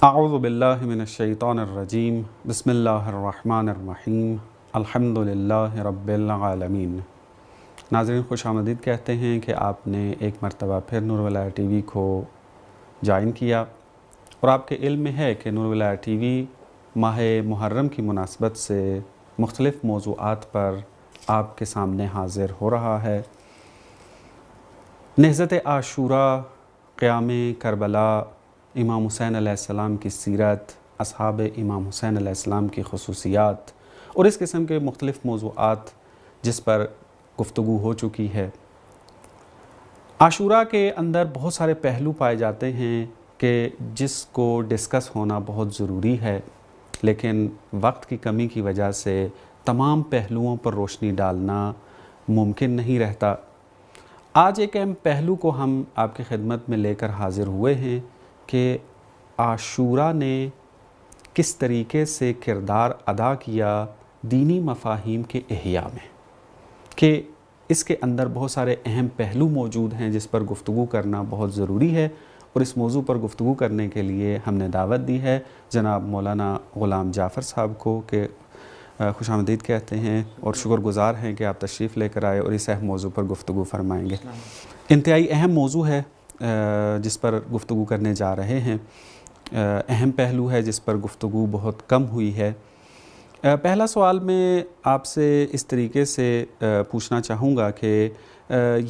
اعوذ باللہ من الشیطان الرجیم بسم اللہ الرحمن الرحیم الحمدللہ رب العالمین۔ ناظرین خوش آمدید کہتے ہیں کہ آپ نے ایک مرتبہ پھر نور ولایہ ٹی وی کو جوائن کیا، اور آپ کے علم میں ہے کہ نور ولایہ ٹی وی ماہ محرم کی مناسبت سے مختلف موضوعات پر آپ کے سامنے حاضر ہو رہا ہے۔ نہضت عاشوراء، قیام کربلا، امام حسین علیہ السلام کی سیرت، اصحاب امام حسین علیہ السلام کی خصوصیات اور اس قسم کے مختلف موضوعات جس پر گفتگو ہو چکی ہے۔ عاشوراء کے اندر بہت سارے پہلو پائے جاتے ہیں کہ جس کو ڈسکس ہونا بہت ضروری ہے، لیکن وقت کی کمی کی وجہ سے تمام پہلوؤں پر روشنی ڈالنا ممکن نہیں رہتا۔ آج ایک اہم پہلو کو ہم آپ کی خدمت میں لے کر حاضر ہوئے ہیں کہ عاشوراء نے کس طریقے سے کردار ادا کیا دینی مفاہیم کے احیاء میں، کہ اس کے اندر بہت سارے اہم پہلو موجود ہیں جس پر گفتگو کرنا بہت ضروری ہے، اور اس موضوع پر گفتگو کرنے کے لیے ہم نے دعوت دی ہے جناب مولانا غلام جعفر صاحب کو، کہ خوش آمدید کہتے ہیں اور شکر گزار ہیں کہ آپ تشریف لے کر آئے اور اس اہم موضوع پر گفتگو فرمائیں گے۔ انتہائی اہم موضوع ہے جس پر گفتگو کرنے جا رہے ہیں، اہم پہلو ہے جس پر گفتگو بہت کم ہوئی ہے۔ پہلا سوال میں آپ سے اس طریقے سے پوچھنا چاہوں گا کہ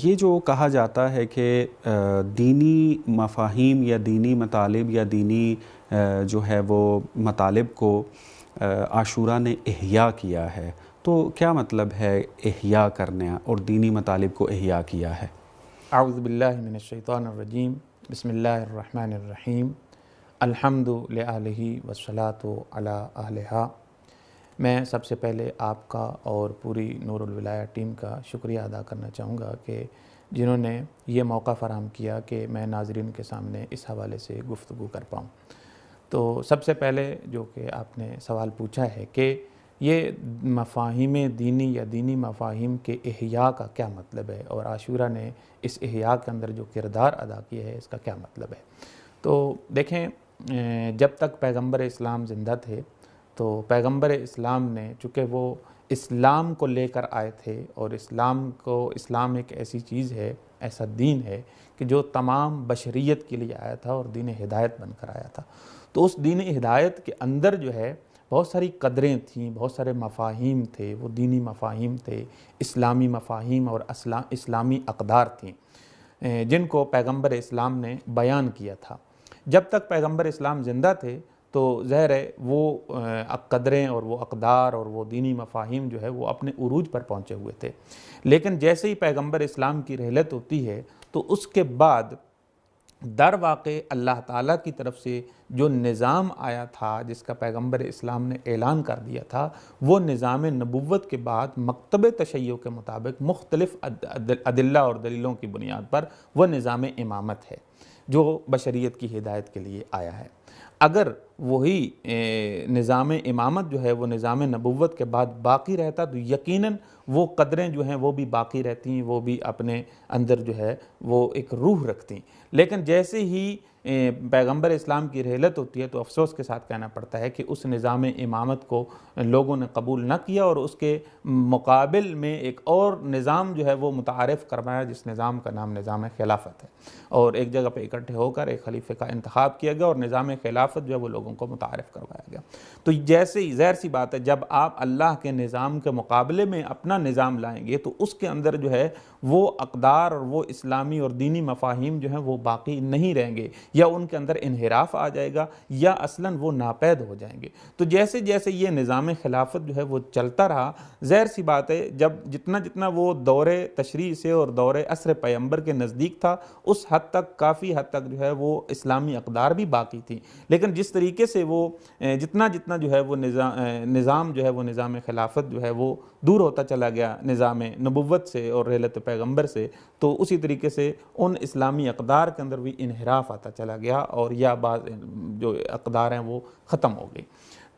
یہ جو کہا جاتا ہے کہ دینی مفاہیم یا دینی مطالب یا دینی جو ہے وہ مطالب کو عاشوراء نے احیاء کیا ہے، تو کیا مطلب ہے احیاء کرنا اور دینی مطالب کو احیاء کیا ہے؟ اعوذ باللہ من الشیطان الرجیم بسم اللہ الرحمن الرحیم الحمد للہ والصلاۃ علی اہلہا۔ میں سب سے پہلے آپ کا اور پوری نور الولایہ ٹیم کا شکریہ ادا کرنا چاہوں گا کہ جنہوں نے یہ موقع فراہم کیا کہ میں ناظرین کے سامنے اس حوالے سے گفتگو کر پاؤں۔ تو سب سے پہلے جو کہ آپ نے سوال پوچھا ہے کہ یہ مفاہیم دینی یا دینی مفاہیم کے احیاء کا کیا مطلب ہے، اور عاشوراء نے اس احیاء کے اندر جو کردار ادا کیا ہے اس کا کیا مطلب ہے۔ تو دیکھیں، جب تک پیغمبر اسلام زندہ تھے تو پیغمبر اسلام نے، چونکہ وہ اسلام کو لے کر آئے تھے، اور اسلام ایک ایسی چیز ہے، ایسا دین ہے کہ جو تمام بشریت کے لیے آیا تھا اور دین ہدایت بن کر آیا تھا۔ تو اس دین ہدایت کے اندر جو ہے بہت ساری قدریں تھیں، بہت سارے مفاہیم تھے، وہ دینی مفاہیم تھے، اسلامی مفاہیم اور اسلامی اقدار تھیں جن کو پیغمبر اسلام نے بیان کیا تھا۔ جب تک پیغمبر اسلام زندہ تھے تو ظاہر ہے وہ قدریں اور وہ اقدار اور وہ دینی مفاہیم جو ہے وہ اپنے عروج پر پہنچے ہوئے تھے، لیکن جیسے ہی پیغمبر اسلام کی رحلت ہوتی ہے تو اس کے بعد در واقع اللہ تعالیٰ کی طرف سے جو نظام آیا تھا، جس کا پیغمبر اسلام نے اعلان کر دیا تھا، وہ نظام نبوت کے بعد مکتب تشیع کے مطابق مختلف ادلہ اور دلیلوں کی بنیاد پر وہ نظام امامت ہے جو بشریت کی ہدایت کے لیے آیا ہے۔ اگر وہی نظام امامت جو ہے وہ نظام نبوت کے بعد باقی رہتا تو یقیناً وہ قدریں جو ہیں وہ بھی باقی رہتی ہیں، وہ بھی اپنے اندر جو ہے وہ ایک روح رکھتی ہیں۔ لیکن جیسے ہی پیغمبر اسلام کی رحلت ہوتی ہے تو افسوس کے ساتھ کہنا پڑتا ہے کہ اس نظام امامت کو لوگوں نے قبول نہ کیا، اور اس کے مقابل میں ایک اور نظام جو ہے وہ متعارف کروایا، جس نظام کا نام نظام خلافت ہے، اور ایک جگہ پہ اکٹھے ہو کر ایک خلیفہ کا انتخاب کیا گیا اور نظام خلافت جو ہے وہ لوگوں کو متعارف کروایا گیا۔ تو جیسے ہی ظاہر سی بات ہے، جب آپ اللہ کے نظام کے مقابلے میں اپنا نظام لائیں گے تو اس کے اندر جو ہے وہ اقدار اور وہ اسلامی اور دینی مفاہیم جو ہیں وہ باقی نہیں رہیں گے، یا ان کے اندر انحراف آ جائے گا، یا اصلاً وہ ناپید ہو جائیں گے۔ تو جیسے جیسے یہ نظام خلافت جو ہے وہ چلتا رہا، ظاہر سی بات ہے جب جتنا وہ دور تشریع سے اور دور عصر پیغمبر کے نزدیک تھا، اس حد تک کافی حد تک جو ہے وہ اسلامی اقدار بھی باقی تھی، لیکن جس طریقے سے وہ جتنا جو ہے وہ نظام جو ہے وہ نظام خلافت جو ہے وہ دور ہوتا چلا گیا نظام نبوت سے اور رحلت پیغمبر سے، تو اسی طریقے سے ان اسلامی اقدار کے اندر بھی انحراف آتا چلا گیا، اور یا بعض جو اقدار ہیں وہ ختم ہو گئی۔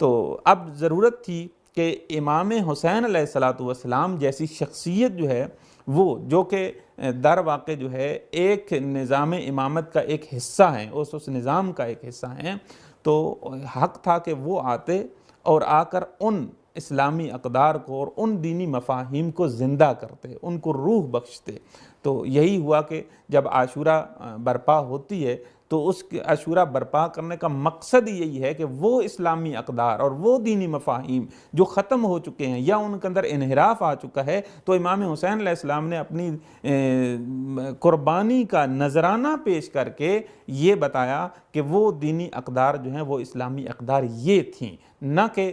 تو اب ضرورت تھی کہ امام حسین علیہ السلام جیسی شخصیت جو ہے وہ، جو کہ در واقع جو ہے ایک نظام امامت کا ایک حصہ ہیں، اس نظام کا ایک حصہ ہیں، تو حق تھا کہ وہ آتے اور آ کر ان اسلامی اقدار کو اور ان دینی مفاہیم کو زندہ کرتے، ان کو روح بخشتے۔ تو یہی ہوا کہ جب عاشورہ برپا ہوتی ہے تو اس عاشورہ برپا کرنے کا مقصد یہی ہے کہ وہ اسلامی اقدار اور وہ دینی مفاہیم جو ختم ہو چکے ہیں یا ان کے اندر انحراف آ چکا ہے، تو امام حسین علیہ السلام نے اپنی قربانی کا نذرانہ پیش کر کے یہ بتایا کہ وہ دینی اقدار جو ہیں وہ اسلامی اقدار یہ تھیں، نہ کہ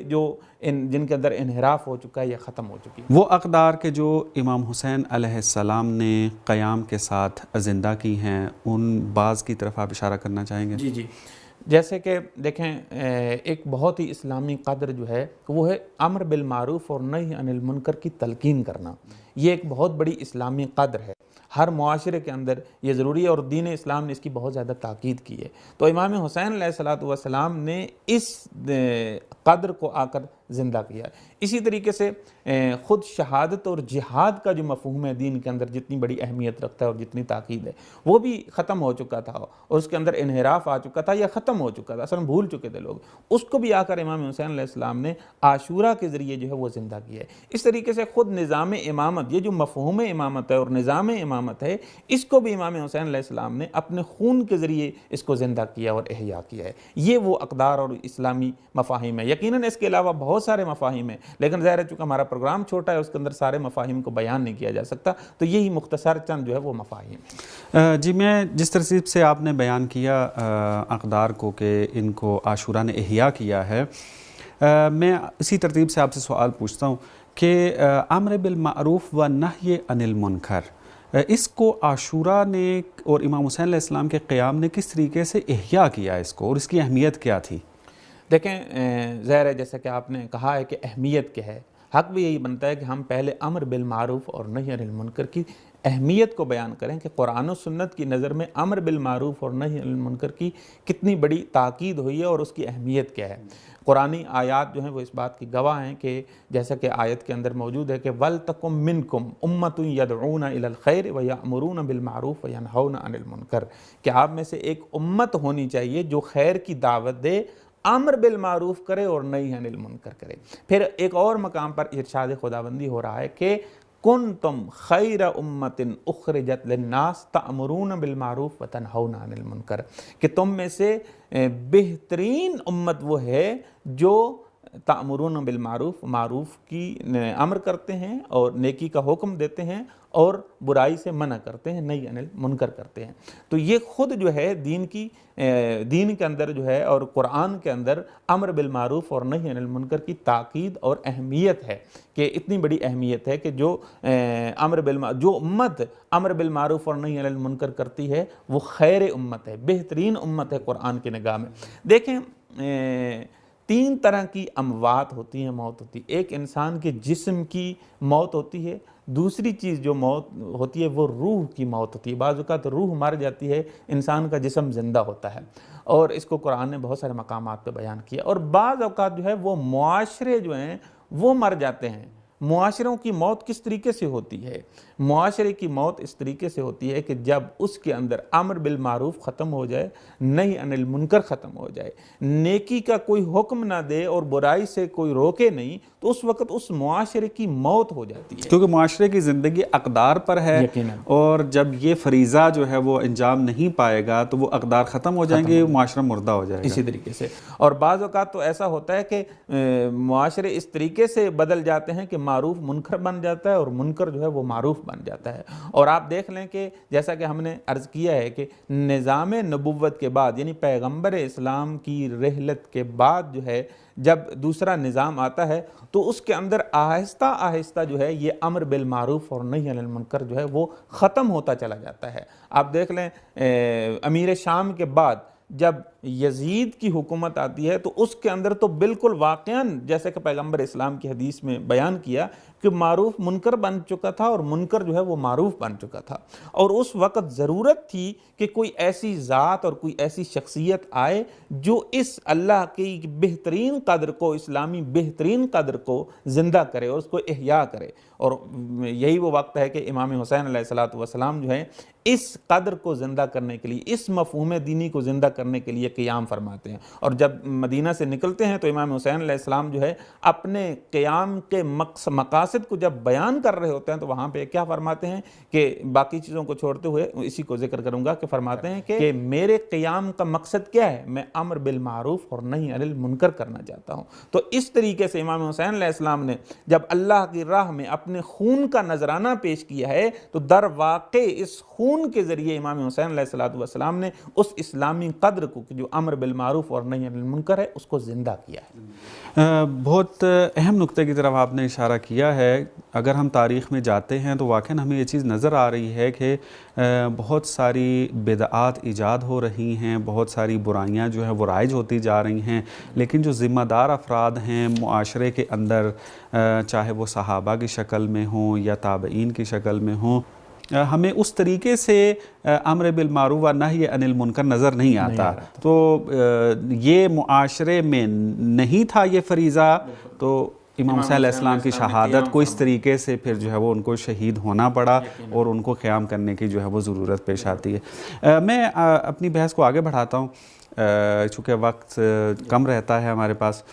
جن کے اندر انحراف ہو چکا ہے یا ختم ہو چکی ہے۔ وہ اقدار کے جو امام حسین علیہ السلام نے قیام کے ساتھ زندہ کی ہیں، ان بعض کی طرف آپ اشارہ کرنا چاہیں گے؟ جی، جیسے کہ دیکھیں ایک بہت ہی اسلامی قدر جو ہے وہ ہے امر بالمعروف اور نہی عن المنکر کی تلقین کرنا۔ یہ ایک بہت بڑی اسلامی قدر ہے، ہر معاشرے کے اندر یہ ضروری ہے، اور دین اسلام نے اس کی بہت زیادہ تاکید کی ہے۔ تو امام حسین علیہ السلام نے اس قدر کو آ کر زندہ کیا۔ اسی طریقے سے خود شہادت اور جہاد کا جو مفہوم ہے دین کے اندر جتنی بڑی اہمیت رکھتا ہے اور جتنی تاکید ہے، وہ بھی ختم ہو چکا تھا اور اس کے اندر انحراف آ چکا تھا یا ختم ہو چکا تھا، اصلا بھول چکے تھے لوگ۔ اس کو بھی آ کر امام حسین علیہ السلام نے عاشورہ کے ذریعے جو ہے وہ زندہ کیا ہے۔ اس طریقے سے خود نظام امامت، یہ جو مفہوم امامت ہے اور نظام امامت ہے، اس کو بھی امام حسین علیہ السلام نے اپنے خون کے ذریعے اس کو زندہ کیا اور احیا کیا ہے۔ یہ وہ اقدار اور اسلامی مفاہیم ہے۔ یقیناً اس کے علاوہ بہت سارے مفاہیم ہیں، لیکن ظاہر ہے چونکہ ہمارا پروگرام چھوٹا ہے اس کے اندر سارے مفاہیم کو بیان نہیں کیا جا سکتا، تو یہی مختصر چند جو ہے وہ مفاہیم ہیں۔ جی، میں جس ترتیب سے آپ نے بیان کیا اقدار کو کہ ان کو عاشورہ نے احیا کیا ہے، میں اسی ترتیب سے آپ سے سوال پوچھتا ہوں کہ امر بالمعروف و نہی عن المنکر، اس کو عاشورہ نے اور امام حسین علیہ السلام کے قیام نے کس طریقے سے احیا کیا اس کو، اور اس کی اہمیت کیا تھی؟ دیکھیں ظاہر ہے جیسا کہ آپ نے کہا ہے کہ اہمیت کیا ہے، حق بھی یہی بنتا ہے کہ ہم پہلے امر بالمعروف اور نہی عن المنکر کی اہمیت کو بیان کریں کہ قرآن و سنت کی نظر میں امر بالمعروف اور نہی عن المنکر کی کتنی بڑی تاکید ہوئی ہے اور اس کی اہمیت کیا ہے۔ قرآنی آیات جو ہیں وہ اس بات کی گواہ ہیں کہ جیسا کہ آیت کے اندر موجود ہے کہ وَلْتَكُمْ مِنْكُمْ أُمَّةٌ يَدْعُونَ إِلَى الْخَيْرِ وَيَأْمُرُونَ بِالْمَعْرُوفِ وَيَنْهَوْنَ عَنِ الْمُنْكَرِ، کہ آپ میں سے ایک امت ہونی چاہیے جو خیر کی دعوت دے، امر بالمعروف کرے اور نہی عن المنکر کرے۔ پھر ایک اور مقام پر ارشاد خداوندی ہو رہا ہے کہ کنتم خیر امت اخرجت للناس تأمرون بالمعروف وتنہون عن المنکر، کہ تم میں سے بہترین امت وہ ہے جو تأمرون بالمعروف، معروف کی امر کرتے ہیں اور نیکی کا حکم دیتے ہیں اور برائی سے منع کرتے ہیں، نہی عن المنکر کرتے ہیں۔ تو یہ خود جو ہے دین کے اندر جو ہے اور قرآن کے اندر امر بالمعروف اور نہی عن المنکر کی تاکید اور اہمیت ہے، کہ اتنی بڑی اہمیت ہے کہ جو امت امر بالمعروف اور نہی عن المنکر کرتی ہے وہ خیر امت ہے، بہترین امت ہے قرآن کی نگاہ میں۔ دیکھیں 3 طرح کی اموات ہوتی ہیں، موت ہوتی ہے۔ ایک انسان کے جسم کی موت ہوتی ہے، دوسری چیز جو موت ہوتی ہے وہ روح کی موت ہوتی ہے۔ بعض اوقات روح مر جاتی ہے، انسان کا جسم زندہ ہوتا ہے، اور اس کو قرآن نے بہت سارے مقامات پہ بیان کیا۔ اور بعض اوقات جو ہے وہ معاشرے جو ہیں وہ مر جاتے ہیں۔ معاشروں کی موت کس طریقے سے ہوتی ہے؟ معاشرے کی موت اس طریقے سے ہوتی ہے کہ جب اس کے اندر امر بالمعروف ختم ہو جائے، نہی عن المنکر ختم ہو جائے، نیکی کا کوئی حکم نہ دے اور برائی سے کوئی روکے نہیں، تو اس وقت اس معاشرے کی موت ہو جاتی ہے، کیونکہ معاشرے کی زندگی اقدار پر ہے، اور جب یہ فریضہ جو ہے وہ انجام نہیں پائے گا تو وہ اقدار ختم ہو جائیں گے، معاشرہ مردہ ہو جائے گا۔ اسی طریقے سے اور بعض اوقات تو ایسا ہوتا ہے کہ معاشرے اس طریقے سے بدل جاتے ہیں کہ معروف منکر بن جاتا ہے اور منکر جو ہے وہ معروف بن جاتا ہے۔ اور آپ دیکھ لیں کہ جیسا کہ ہم نے عرض کیا ہے کہ نظام نبوت کے بعد، یعنی پیغمبر اسلام کی رحلت کے بعد جو ہے جب دوسرا نظام آتا ہے تو اس کے اندر آہستہ آہستہ جو ہے یہ امر بالمعروف اور نہی عن المنکر جو ہے وہ ختم ہوتا چلا جاتا ہے۔ آپ دیکھ لیں امیر شام کے بعد جب یزید کی حکومت آتی ہے تو اس کے اندر تو بالکل واقعاً جیسے کہ پیغمبر اسلام کی حدیث میں بیان کیا کہ معروف منکر بن چکا تھا اور منکر جو ہے وہ معروف بن چکا تھا، اور اس وقت ضرورت تھی کہ کوئی ایسی ذات اور کوئی ایسی شخصیت آئے جو اس اللہ کی بہترین قدر کو، اسلامی بہترین قدر کو زندہ کرے اور اس کو احیا کرے۔ اور یہی وہ وقت ہے کہ امام حسین علیہ السلام جو ہے اس قدر کو زندہ کرنے کے لیے، اس مفہوم دینی کو زندہ کرنے کرنے کے لیے قیام فرماتے ہیں، اور جب مدینہ سے نکلتے ہیں تو امام حسین علیہ السلام جو ہے اپنے قیام کے مقاصد کو جب بیان کر رہے ہوتے ہیں تو وہاں پہ کیا فرماتے ہیں کہ باقی چیزوں کو چھوڑتے ہوئے اسی کو ذکر کروں گا کہ فرماتے ہیں کہ میرے قیام کا مقصد کیا ہے، میں امر بالمعروف اور نہی عن المنکر کرنا چاہتا ہوں۔ تو اس طریقے سے امام حسین علیہ السلام نے جب اللہ کی راہ میں اپنے خون کا نذرانہ پیش کیا ہے تو در واقع اس خون کے ذریعے امام حسین علیہ السلام نے اس اسلامی قدر کو جو امر بالمعروف اور نہی عن المنکر ہے اس کو زندہ کیا ہے۔ بہت اہم نقطے کی طرف آپ نے اشارہ کیا ہے۔ اگر ہم تاریخ میں جاتے ہیں تو واقعاً ہمیں یہ چیز نظر آ رہی ہے کہ بہت ساری بدعات ایجاد ہو رہی ہیں، بہت ساری برائیاں جو ہیں وہ رائج ہوتی جا رہی ہیں، لیکن جو ذمہ دار افراد ہیں معاشرے کے اندر، چاہے وہ صحابہ کی شکل میں ہوں یا تابعین کی شکل میں ہوں، ہمیں اس طریقے سے امر بالمعروف و نہی عن المنکر نظر نہیں آتا۔ تو یہ معاشرے میں نہیں تھا یہ فریضہ، تو امام حسین علیہ السلام کی شہادت کو اس طریقے سے پھر جو ہے وہ ان کو شہید ہونا پڑا اور ان کو قیام کرنے کی جو ہے وہ ضرورت پیش آتی ہے۔ میں اپنی بحث کو آگے بڑھاتا ہوں چونکہ وقت کم رہتا ہے ہمارے پاس۔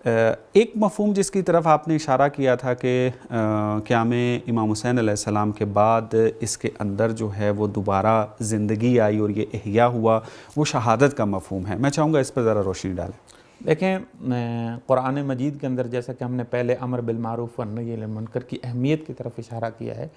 ایک مفہوم جس کی طرف آپ نے اشارہ کیا تھا کہ قیام امام حسین علیہ السلام کے بعد اس کے اندر جو ہے وہ دوبارہ زندگی آئی اور یہ احیاء ہوا، وہ شہادت کا مفہوم ہے۔ میں چاہوں گا اس پر ذرا روشنی ڈالیں۔ دیکھیں، قرآن مجید کے اندر جیسا کہ ہم نے پہلے امر بالمعروف و نہی عن المنکر کی اہمیت کی طرف اشارہ کیا ہے،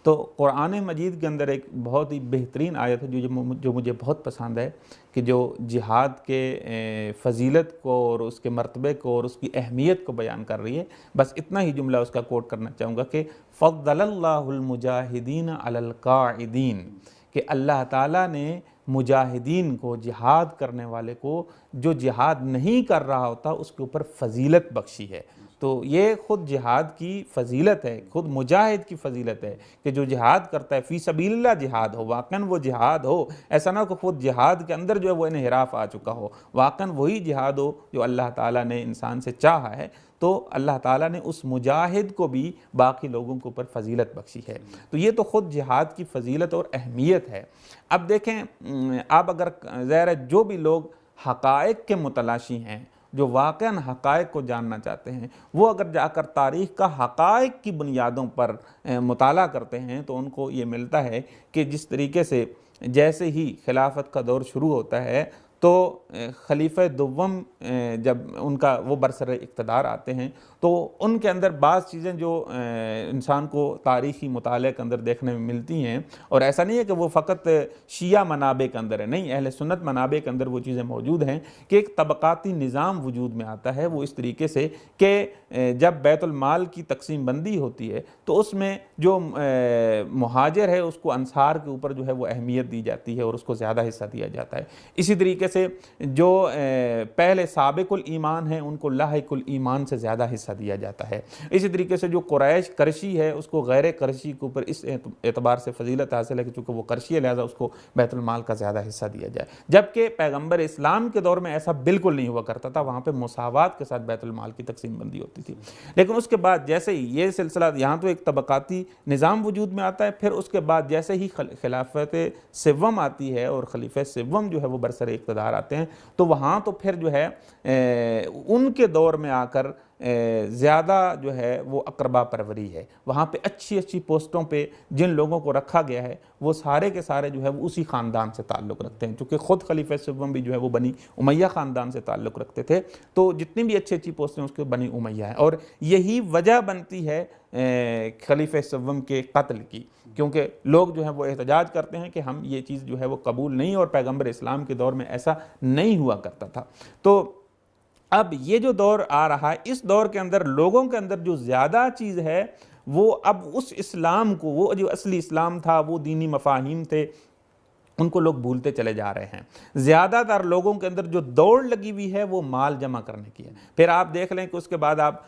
تو قرآن مجید کے اندر ایک بہت ہی بہترین آیت ہے جو مجھے بہت پسند ہے، کہ جو جہاد کے فضیلت کو اور اس کے مرتبے کو اور اس کی اہمیت کو بیان کر رہی ہے۔ بس اتنا ہی جملہ اس کا کوٹ کرنا چاہوں گا کہ فضل اللہ المجاہدین علی القاعدین، کہ اللہ تعالیٰ نے مجاہدین کو، جہاد کرنے والے کو، جو جہاد نہیں کر رہا ہوتا اس کے اوپر فضیلت بخشی ہے۔ تو یہ خود جہاد کی فضیلت ہے، خود مجاہد کی فضیلت ہے کہ جو جہاد کرتا ہے، فی سبیل اللہ جہاد ہو، واقعاً وہ جہاد ہو، ایسا نہ ہو کہ خود جہاد کے اندر جو ہے وہ انحراف آ چکا ہو، واقعاً وہی جہاد ہو جو اللہ تعالیٰ نے انسان سے چاہا ہے، تو اللہ تعالیٰ نے اس مجاہد کو بھی باقی لوگوں کے اوپر فضیلت بخشی ہے۔ تو یہ تو خود جہاد کی فضیلت اور اہمیت ہے۔ اب دیکھیں، آپ اگر ظاہر ہے جو بھی لوگ حقائق کے متلاشی ہیں، جو واقعاً حقائق کو جاننا چاہتے ہیں، وہ اگر جا کر تاریخ کا حقائق کی بنیادوں پر مطالعہ کرتے ہیں تو ان کو یہ ملتا ہے کہ جس طریقے سے جیسے ہی خلافت کا دور شروع ہوتا ہے تو خلیفہ دوم جب ان کا وہ برسر اقتدار آتے ہیں تو ان کے اندر بعض چیزیں جو انسان کو تاریخی مطالعے کے اندر دیکھنے میں ملتی ہیں، اور ایسا نہیں ہے کہ وہ فقط شیعہ منابع کے اندر ہے، نہیں، اہل سنت منابع کے اندر وہ چیزیں موجود ہیں کہ ایک طبقاتی نظام وجود میں آتا ہے، وہ اس طریقے سے کہ جب بیت المال کی تقسیم بندی ہوتی ہے تو اس میں جو مہاجر ہے اس کو انصار کے اوپر جو ہے وہ اہمیت دی جاتی ہے اور اس کو زیادہ حصہ دیا جاتا ہے۔ اسی طریقے سے جو پہلے سابق الایمان ہیں ان کو لاحق الایمان سے زیادہ حصہ دیا جاتا ہے۔ اسی طریقے سے جو قریش قرشی ہے اس کو غیر قرشی کے اوپر اس اعتبار سے فضیلت حاصل ہے کہ چونکہ وہ قرشی ہے لہذا اس کو بیت المال کا زیادہ حصہ دیا جائے، جبکہ پیغمبر اسلام کے دور میں ایسا بالکل نہیں ہوا کرتا تھا، وہاں پہ مساوات کے ساتھ بیت المال کی تقسیم بندی ہوتی تھی۔ لیکن اس کے بعد جیسے ہی یہ سلسلہ یہاں تو ایک طبقاتی نظام وجود میں آتا ہے، پھر اس کے بعد جیسے ہی خلافت سوم آتی ہے اور خلیفہ سوم جو ہے وہ برسر اقتدار آتے ہیں تو وہاں تو پھر جو ہے ان کے دور میں آ کر زیادہ جو ہے وہ اقربا پروری ہے، وہاں پہ اچھی اچھی پوسٹوں پہ جن لوگوں کو رکھا گیا ہے وہ سارے کے سارے جو ہے وہ اسی خاندان سے تعلق رکھتے ہیں، چونکہ خود خلیفہ سوم بھی جو ہے وہ بنی امیہ خاندان سے تعلق رکھتے تھے، تو جتنی بھی اچھی اچھی پوسٹیں اس کے بنی امیہ ہیں، اور یہی وجہ بنتی ہے خلیفہ سوم کے قتل کی، کیونکہ لوگ جو ہیں وہ احتجاج کرتے ہیں کہ ہم یہ چیز جو ہے وہ قبول نہیں، اور پیغمبر اسلام کے دور میں ایسا نہیں ہوا کرتا تھا۔ تو اب یہ جو دور آ رہا ہے، اس دور کے اندر لوگوں کے اندر جو زیادہ چیز ہے وہ اب اس اسلام کو، وہ جو اصلی اسلام تھا، وہ دینی مفاہیم تھے، ان کو لوگ بھولتے چلے جا رہے ہیں۔ زیادہ تر لوگوں کے اندر جو دوڑ لگی ہوئی ہے وہ مال جمع کرنے کی ہے۔ پھر آپ دیکھ لیں کہ اس کے بعد آپ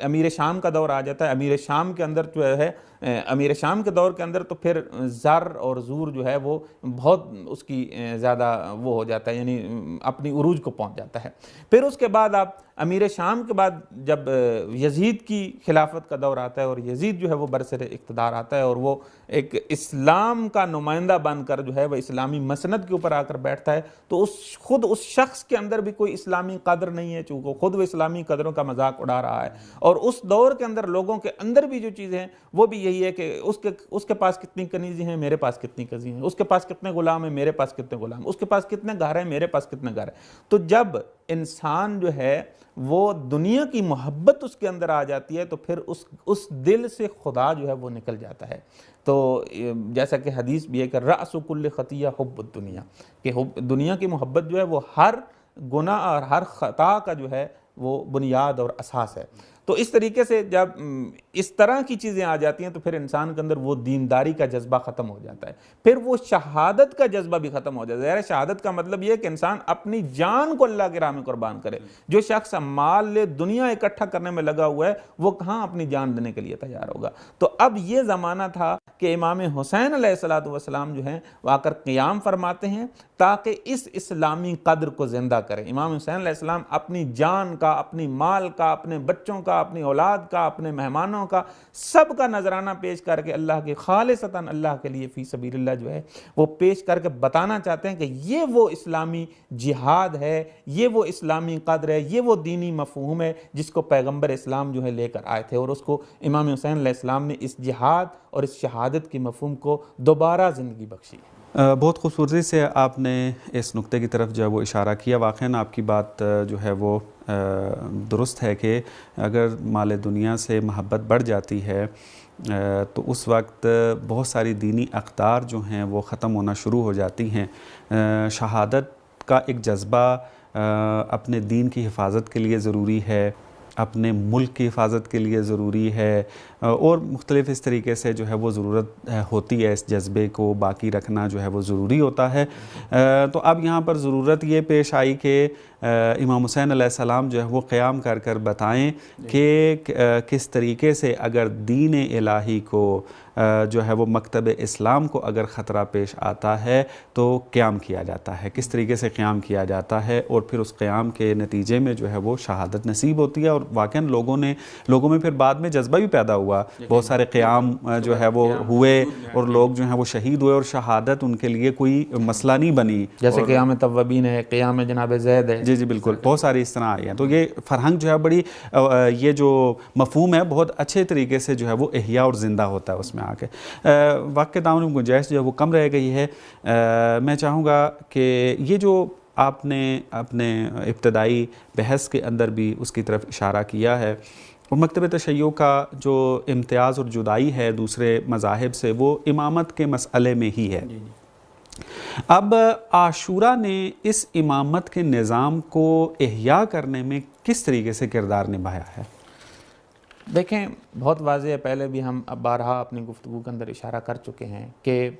امیر شام کا دور آ جاتا ہے، امیر شام کے اندر جو ہے امیر شام کے دور کے اندر تو پھر زر اور زور جو ہے وہ بہت اس کی زیادہ وہ ہو جاتا ہے، یعنی اپنی عروج کو پہنچ جاتا ہے۔ پھر اس کے بعد آپ امیر شام کے بعد جب یزید کی خلافت کا دور آتا ہے اور یزید جو ہے وہ برسر اقتدار آتا ہے اور وہ ایک اسلام کا نمائندہ بن کر جو ہے وہ اسلامی مسند کے اوپر آ کر بیٹھتا ہے، تو خود اس شخص کے اندر بھی کوئی اسلامی قدر نہیں ہے، چونکہ خود وہ اسلامی قدروں کا مذاق اڑا رہا ہے، اور اس دور کے اندر لوگوں کے اندر بھی جو چیزیں ہیں وہ بھی یہی ہے کہ اس کے پاس کتنی کنیزیں ہیں، میرے پاس کتنی کنیزیں ہیں، اس کے پاس کتنے غلام ہیں، میرے پاس کتنے غلام ہیں، اس کے پاس کتنے گھر ہیں، میرے پاس کتنے گھر ہیں۔ تو جب انسان جو ہے وہ دنیا کی محبت اس کے اندر آ جاتی ہے تو پھر اس دل سے خدا جو ہے وہ نکل جاتا ہے۔ تو جیسا کہ حدیث بھی ہے کہ رأس کل خطیہ حب الدنیا، کہ دنیا کی محبت جو ہے وہ ہر گناہ اور ہر خطا کا جو ہے وہ بنیاد اور اساس ہے۔ تو اس طریقے سے جب اس طرح کی چیزیں آ جاتی ہیں تو پھر انسان کے اندر وہ دینداری کا جذبہ ختم ہو جاتا ہے، پھر وہ شہادت کا جذبہ بھی ختم ہو جاتا ہے۔ شہادت کا مطلب یہ ہے کہ انسان اپنی جان کو اللہ کی راہ میں قربان کرے۔ جو شخص مال دنیا اکٹھا کرنے میں لگا ہوا ہے وہ کہاں اپنی جان دینے کے لیے تیار ہوگا؟ تو اب یہ زمانہ تھا کہ امام حسین علیہ السلام جو ہیں وہ آ کر قیام فرماتے ہیں تاکہ اس اسلامی قدر کو زندہ کریں۔ امام حسین علیہ السلام اپنی جان کا، اپنی مال کا، اپنے بچوں کا، اپنی اولاد کا، اپنے مہمانوں کا، سب کا نذرانہ پیش کر کے اللہ کے خالصتاً اللہ کے لیے فی سبیل اللہ جو ہے وہ پیش کر کے بتانا چاہتے ہیں کہ یہ وہ اسلامی جہاد ہے، یہ وہ اسلامی قدر ہے، یہ وہ دینی مفہوم ہے جس کو پیغمبر اسلام جو ہے لے کر آئے تھے، اور اس کو امام حسین علیہ السلام نے اس جہاد اور اس شہادت کی مفہوم کو دوبارہ زندگی بخشی۔ بہت خوبصورتی سے آپ نے اس نقطے کی طرف جو ہے وہ اشارہ کیا۔ واقعاً آپ کی بات جو ہے وہ درست ہے کہ اگر مال دنیا سے محبت بڑھ جاتی ہے تو اس وقت بہت ساری دینی اقدار جو ہیں وہ ختم ہونا شروع ہو جاتی ہیں۔ شہادت کا ایک جذبہ اپنے دین کی حفاظت کے لیے ضروری ہے، اپنے ملک کی حفاظت کے لیے ضروری ہے، اور مختلف اس طریقے سے جو ہے وہ ضرورت ہوتی ہے، اس جذبے کو باقی رکھنا جو ہے وہ ضروری ہوتا ہے۔ تو اب یہاں پر ضرورت یہ پیش آئی کہ امام حسین علیہ السلام جو ہے وہ قیام کر کر بتائیں کہ کس طریقے سے اگر دین الہی کو جو ہے وہ مکتب اسلام کو اگر خطرہ پیش آتا ہے تو قیام کیا جاتا ہے، کس طریقے سے قیام کیا جاتا ہے، اور پھر اس قیام کے نتیجے میں جو ہے وہ شہادت نصیب ہوتی ہے۔ اور واقعاً لوگوں میں پھر بعد میں جذبہ بھی پیدا ہوا، بہت سارے قیام جو ہے وہ ہوئے اور لوگ جو ہیں وہ شہید ہوئے، اور شہادت ان کے لیے کوئی مسئلہ نہیں بنی، جیسے قیام توابین ہے، قیام جناب زید ہے۔ جی بالکل، بہت ساری اس طرح آئی ہیں۔ تو یہ فرہنگ جو ہے بڑی یہ جو مفہوم ہے بہت اچھے طریقے سے جو ہے وہ احیاء اور زندہ ہوتا ہے اس میں آ کے۔ وقت کے دامن میں گنجائش جو ہے وہ کم رہ گئی ہے۔ میں چاہوں گا کہ یہ جو آپ نے اپنے ابتدائی بحث کے اندر بھی اس کی طرف اشارہ کیا ہے، اور مکتب تشیع کا جو امتیاز اور جدائی ہے دوسرے مذاہب سے وہ امامت کے مسئلے میں ہی ہے۔ اب عاشورہ نے اس امامت کے نظام کو احیاء کرنے میں کس طریقے سے کردار نبھایا ہے؟ دیکھیں، بہت واضح ہے، پہلے بھی ہم بارہا اپنی گفتگو کے اندر اشارہ کر چکے ہیں کہ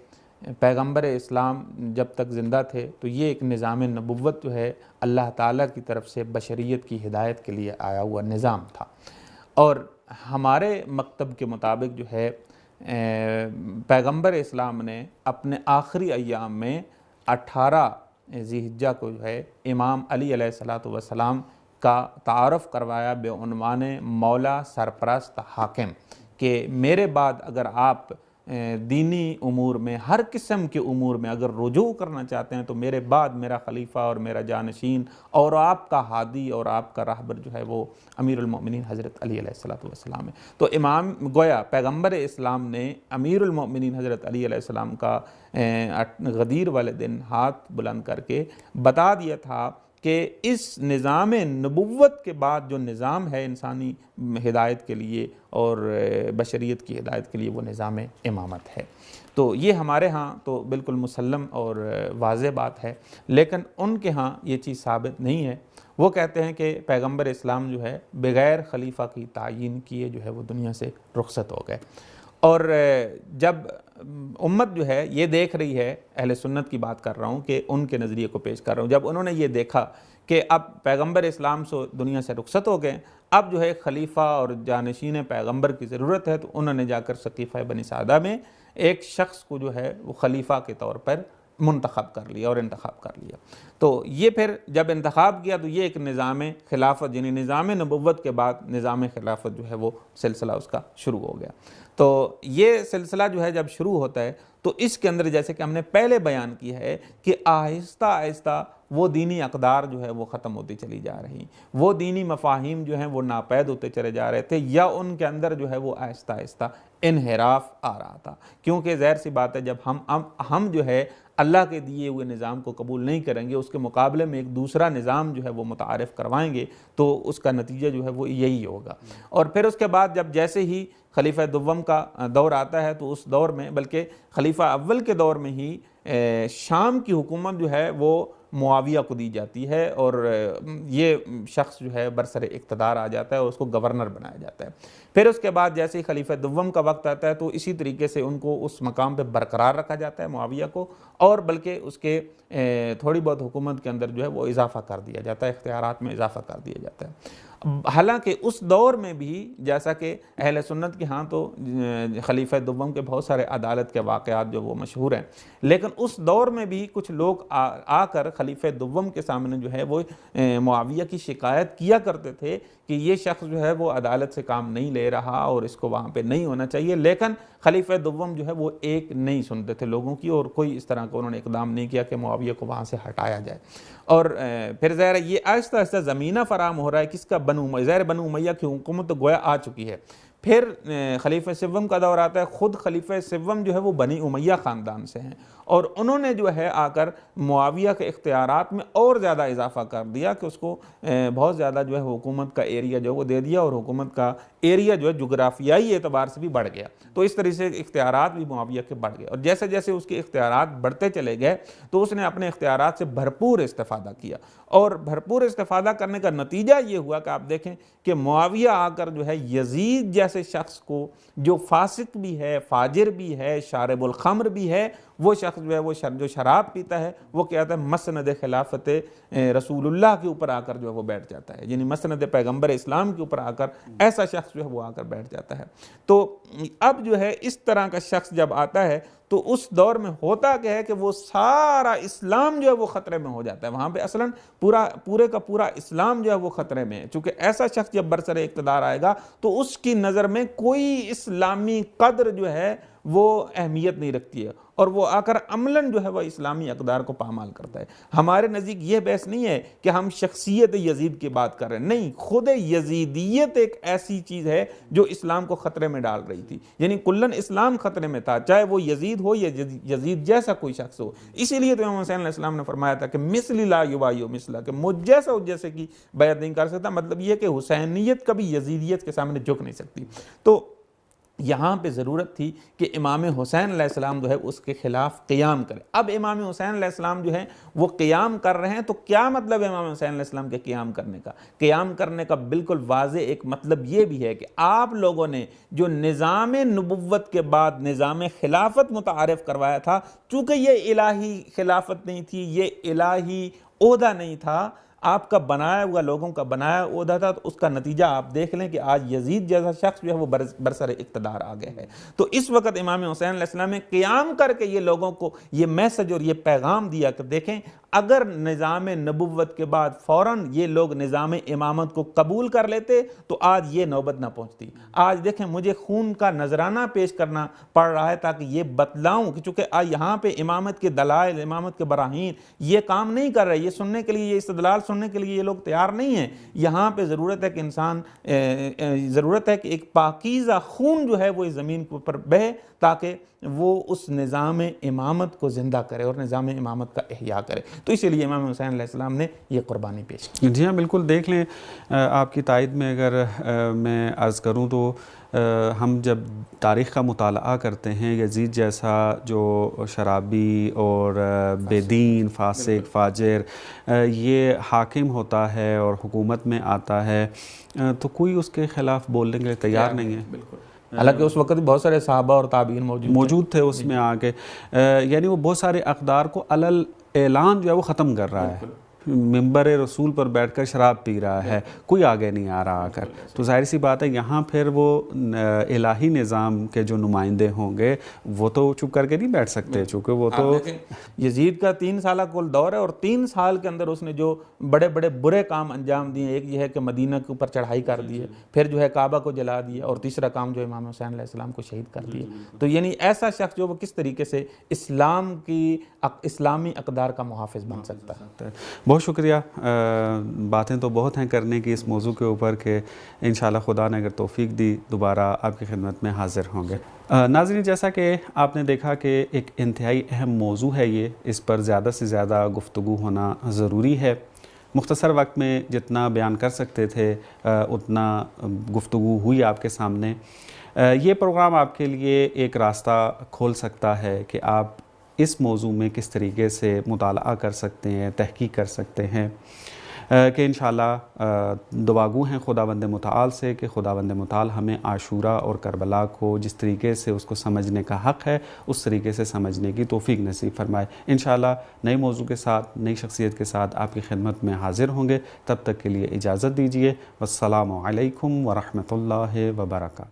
پیغمبر اسلام جب تک زندہ تھے تو یہ ایک نظام نبوت جو ہے اللہ تعالیٰ کی طرف سے بشریت کی ہدایت کے لیے آیا ہوا نظام تھا، اور ہمارے مکتب کے مطابق جو ہے پیغمبر اسلام نے اپنے آخری ایام میں 18 ذی الحجہ کو جو ہے امام علی علیہ السلام کا تعارف کروایا بے عنوان مولا سرپرست حاکم، کہ میرے بعد اگر آپ دینی امور میں، ہر قسم کے امور میں اگر رجوع کرنا چاہتے ہیں تو میرے بعد میرا خلیفہ اور میرا جانشین اور آپ کا ہادی اور آپ کا راہبر جو ہے وہ امیر المؤمنین حضرت علی علیہ السلام ہے۔ تو امام گویا پیغمبر اسلام نے امیر المؤمنین حضرت علی علیہ السلام کا غدیر والے دن ہاتھ بلند کر کے بتا دیا تھا کہ اس نظام نبوت کے بعد جو نظام ہے انسانی ہدایت کے لیے اور بشریت کی ہدایت کے لیے وہ نظام امامت ہے۔ تو یہ ہمارے ہاں تو بالکل مسلم اور واضح بات ہے، لیکن ان کے ہاں یہ چیز ثابت نہیں ہے۔ وہ کہتے ہیں کہ پیغمبر اسلام جو ہے بغیر خلیفہ کی تعیین کیے جو ہے وہ دنیا سے رخصت ہو گئے، اور جب امت جو ہے یہ دیکھ رہی ہے، اہل سنت کی بات کر رہا ہوں کہ ان کے نظریے کو پیش کر رہا ہوں، جب انہوں نے یہ دیکھا کہ اب پیغمبر اسلام سے دنیا سے رخصت ہو گئے، اب جو ہے خلیفہ اور جانشین پیغمبر کی ضرورت ہے، تو انہوں نے جا کر سقیفہ بنی سعدہ میں ایک شخص کو جو ہے وہ خلیفہ کے طور پر منتخب کر لیا اور انتخاب کر لیا۔ تو یہ پھر جب انتخاب کیا تو یہ ایک نظام خلافت، یعنی نظام نبوت کے بعد نظام خلافت جو ہے وہ سلسلہ اس کا شروع ہو گیا۔ تو یہ سلسلہ جو ہے جب شروع ہوتا ہے تو اس کے اندر جیسے کہ ہم نے پہلے بیان کی ہے کہ آہستہ آہستہ وہ دینی اقدار جو ہے وہ ختم ہوتی چلی جا رہی، وہ دینی مفاہیم جو ہیں وہ ناپید ہوتے چلے جا رہے تھے، یا ان کے اندر جو ہے وہ آہستہ آہستہ انحراف آ رہا تھا، کیونکہ ظاہر سی بات ہے جب ہم جو ہے اللہ کے دیے ہوئے نظام کو قبول نہیں کریں گے، اس کے مقابلے میں ایک دوسرا نظام جو ہے وہ متعارف کروائیں گے، تو اس کا نتیجہ جو ہے وہ یہی ہوگا۔ اور پھر اس کے بعد جب جیسے ہی خلیفہ دوم کا دور آتا ہے تو اس دور میں، بلکہ خلیفہ اول کے دور میں ہی شام کی حکومت جو ہے وہ معاویہ کو دی جاتی ہے، اور یہ شخص جو ہے برسر اقتدار آ جاتا ہے اور اس کو گورنر بنایا جاتا ہے۔ پھر اس کے بعد جیسے ہی خلیفہ دوم کا وقت آتا ہے تو اسی طریقے سے ان کو اس مقام پہ برقرار رکھا جاتا ہے معاویہ کو، اور بلکہ اس کے تھوڑی بہت حکومت کے اندر جو ہے وہ اضافہ کر دیا جاتا ہے، اختیارات میں اضافہ کر دیا جاتا ہے۔ حالانکہ اس دور میں بھی جیسا کہ اہل سنت کے ہاں تو خلیفہ دوم کے بہت سارے عدالت کے واقعات جو وہ مشہور ہیں، لیکن اس دور میں بھی کچھ لوگ آ کر خلیفہ دوم کے سامنے جو ہے وہ معاویہ کی شکایت کیا کرتے تھے کہ یہ شخص جو ہے وہ عدالت سے کام نہیں لے رہا اور اس کو وہاں پہ نہیں ہونا چاہیے، لیکن خلیفہ دوم جو ہے وہ ایک نہیں سنتے تھے لوگوں کی، اور کوئی اس طرح کا انہوں نے اقدام نہیں کیا کہ معاویہ کو وہاں سے ہٹایا جائے۔ اور پھر ظاہر یہ آہستہ آہستہ زمینہ فراہم ہو رہا ہے کس کا، بنو امیہ کی حکومت تو گویا آ چکی ہے۔ پھر خلیفہ سوم کا دور آتا ہے، خود خلیفہ سوم جو ہے وہ بنی امیہ خاندان سے ہیں، اور انہوں نے جو ہے آ کر معاویہ کے اختیارات میں اور زیادہ اضافہ کر دیا کہ اس کو بہت زیادہ جو ہے حکومت کا ایریا جو ہے وہ دے دیا، اور حکومت کا ایریا جو ہے جغرافیائی اعتبار سے بھی بڑھ گیا، تو اس طرح سے اختیارات بھی معاویہ کے بڑھ گئے، اور جیسے جیسے اس کے اختیارات بڑھتے چلے گئے تو اس نے اپنے اختیارات سے بھرپور استفادہ کیا، اور بھرپور استفادہ کرنے کا نتیجہ یہ ہوا کہ آپ دیکھیں کہ معاویہ آ کر جو ہے یزید جیسے شخص کو، جو فاسق بھی ہے، فاجر بھی ہے، شارب الخمر بھی ہے، وہ شخص جو ہے وہ جو شراب پیتا ہے، وہ کہتا ہے مسند خلافت رسول اللہ کے اوپر آ کر جو ہے وہ بیٹھ جاتا ہے، یعنی مسند پیغمبر اسلام کے اوپر آ کر ایسا شخص جو ہے وہ آ کر بیٹھ جاتا ہے۔ تو اب جو ہے اس طرح کا شخص جب آتا ہے تو اس دور میں ہوتا کیا ہے کہ وہ سارا اسلام جو ہے وہ خطرے میں ہو جاتا ہے، وہاں پہ اصلاً پورے کا پورا اسلام جو ہے وہ خطرے میں ہے، چونکہ ایسا شخص جب برسر اقتدار آئے گا تو اس کی نظر میں کوئی اسلامی قدر جو ہے وہ اہمیت نہیں رکھتی ہے، اور وہ آ کر عملاً جو ہے وہ اسلامی اقدار کو پامال کرتا ہے۔ ہمارے نزدیک یہ بحث نہیں ہے کہ ہم شخصیت یزید کی بات کر رہے ہیں، نہیں، خود یزیدیت ایک ایسی چیز ہے جو اسلام کو خطرے میں ڈال رہی تھی، یعنی کلن اسلام خطرے میں تھا، چاہے وہ یزید ہو یا یزید جیسا کوئی شخص ہو۔ اسی لیے تو امام حسین علیہ السلام نے فرمایا تھا کہ مثلی لا یبایع مثلا، کہ مجھ جیسا اس جیسے کی بیعت نہیں کر سکتا، مطلب یہ کہ حسینیت کبھی یزیدیت کے سامنے جھک نہیں سکتی۔ تو یہاں پہ ضرورت تھی کہ امام حسین علیہ السلام جو ہے اس کے خلاف قیام کرے۔ اب امام حسین علیہ السلام جو ہے وہ قیام کر رہے ہیں، تو کیا مطلب ہے امام حسین علیہ السلام کے قیام کرنے کا؟ قیام کرنے کا بالکل واضح ایک مطلب یہ بھی ہے کہ آپ لوگوں نے جو نظام نبوت کے بعد نظام خلافت متعارف کروایا تھا، چونکہ یہ الہی خلافت نہیں تھی، یہ الہی عہدہ نہیں تھا، آپ کا بنایا ہوا، لوگوں کا بنایا عہدہ تھا، تو اس کا نتیجہ آپ دیکھ لیں کہ آج یزید جیسا شخص جو ہے وہ برسر اقتدار آ گیا ہے۔ تو اس وقت امام حسین علیہ السلام نے قیام کر کے یہ لوگوں کو یہ میسج اور یہ پیغام دیا کہ دیکھیں، اگر نظام نبوت کے بعد فوراً یہ لوگ نظام امامت کو قبول کر لیتے تو آج یہ نوبت نہ پہنچتی۔ آج دیکھیں مجھے خون کا نذرانہ پیش کرنا پڑ رہا ہے تاکہ یہ بتلاؤں کہ چونکہ یہاں پہ امامت کے دلائل، امامت کے براہین یہ کام نہیں کر رہے، یہ سننے کے لیے، یہ استدلال سننے کے لیے یہ لوگ تیار نہیں ہیں۔ یہاں پہ ضرورت ہے کہ ضرورت ہے کہ ایک پاکیزہ خون جو ہے وہ اس زمین کے اوپر بہے تاکہ وہ اس نظام امامت کو زندہ کرے اور نظام امامت کا احیاء کرے۔ تو اسی لیے امام حسین علیہ السلام نے یہ قربانی پیش کی۔ جی ہاں، بالکل، دیکھ لیں آپ کی تائید میں اگر میں عرض کروں تو ہم جب تاریخ کا مطالعہ کرتے ہیں، یزید جیسا جو شرابی اور بے دین، فاسق، فاجر یہ حاکم ہوتا ہے اور حکومت میں آتا ہے تو کوئی اس کے خلاف بولنے کے لیے تیار نہیں ہے۔ بالکل حالانکہ اس وقت بہت سارے صحابہ اور تابعین موجود تھے اس میں آ کے، یعنی وہ بہت سارے اقدار کو علل اعلان جو ہے وہ ختم کر رہا ہے، ممبر رسول پر بیٹھ کر شراب پی رہا ہے، کوئی آگے نہیں آ رہا آ کر. تو ظاہر سی بات ہے یہاں پھر وہ الہی نظام کے جو نمائندے ہوں گے وہ تو چپ کر کے نہیں بیٹھ سکتے، چونکہ وہ تو یزید کا 3 سالہ کل دور ہے، اور 3 سال کے اندر اس نے جو بڑے بڑے برے کام انجام دیے، ایک یہ ہے کہ مدینہ کے اوپر چڑھائی کر دی ہے، پھر جو ہے کعبہ کو جلا دیا، اور تیسرا کام جو امام حسین علیہ السلام کو شہید کر دیا. تو یعنی ایسا شخص جو وہ کس طریقے سے اسلامی اقدار کا محافظ بن سکتا ہے. بہت شکریہ. باتیں تو بہت ہیں کرنے کی اس موضوع کے اوپر کہ انشاءاللہ خدا نے اگر توفیق دی دوبارہ آپ کی خدمت میں حاضر ہوں گے. ناظرین، جیسا کہ آپ نے دیکھا کہ ایک انتہائی اہم موضوع ہے یہ، اس پر زیادہ سے زیادہ گفتگو ہونا ضروری ہے. مختصر وقت میں جتنا بیان کر سکتے تھے اتنا گفتگو ہوئی آپ کے سامنے. یہ پروگرام آپ کے لیے ایک راستہ کھول سکتا ہے کہ آپ اس موضوع میں کس طریقے سے مطالعہ کر سکتے ہیں، تحقیق کر سکتے ہیں، کہ انشاءاللہ دعاگو ہیں خداوند متعال سے کہ خداوند متعال ہمیں عاشورہ اور کربلا کو جس طریقے سے اس کو سمجھنے کا حق ہے اس طریقے سے سمجھنے کی توفیق نصیب فرمائے. انشاءاللہ نئے موضوع کے ساتھ، نئی شخصیت کے ساتھ آپ کی خدمت میں حاضر ہوں گے. تب تک کے لیے اجازت دیجیے. والسلام علیکم ورحمۃ اللہ وبرکاتہ.